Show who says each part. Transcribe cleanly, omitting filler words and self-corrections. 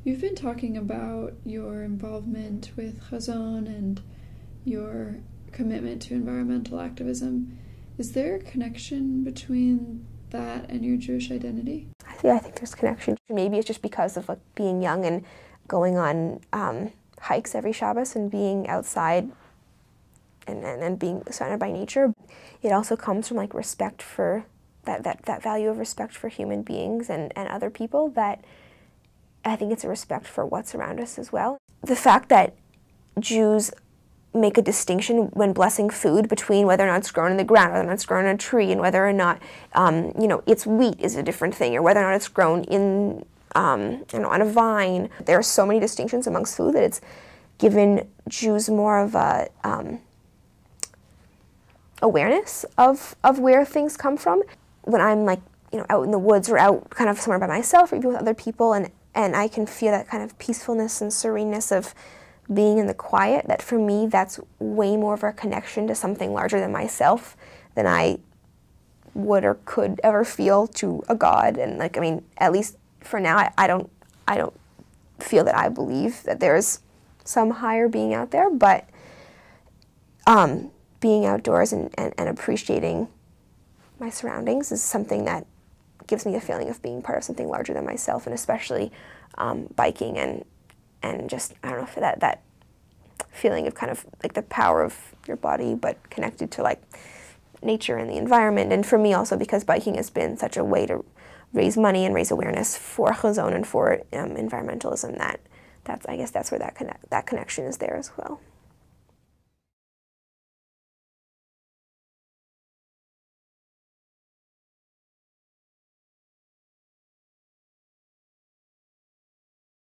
Speaker 1: You've been talking about your involvement with Hazon and your commitment to environmental activism. Is there a connection between that and your Jewish identity?
Speaker 2: Yeah, I think there's a connection. Maybe it's just because of being young and going on hikes every Shabbos and being outside and being surrounded by nature. It also comes from respect for that value of respect for human beings and other people, that I think it's a respect for what's around us as well. The fact that Jews make a distinction when blessing food between whether or not it's grown in the ground, whether or not it's grown in a tree, and whether or not its wheat is a different thing, or whether or not it's grown in on a vine. There are so many distinctions amongst food that it's given Jews more of a awareness of where things come from. When I'm out in the woods or out kind of somewhere by myself or even with other people, and I can feel that kind of peacefulness and sereneness of being in the quiet, that for me that's way more of a connection to something larger than myself than I would or could ever feel to a God. And at least for now, I don't feel that I believe that there's some higher being out there, but being outdoors and appreciating my surroundings is something that gives me a feeling of being part of something larger than myself, and especially biking and just, I don't know, for that feeling of kind of the power of your body, but connected to nature and the environment. And for me also, because biking has been such a way to raise money and raise awareness for Hazon and for environmentalism, I guess that's where that connection is there as well.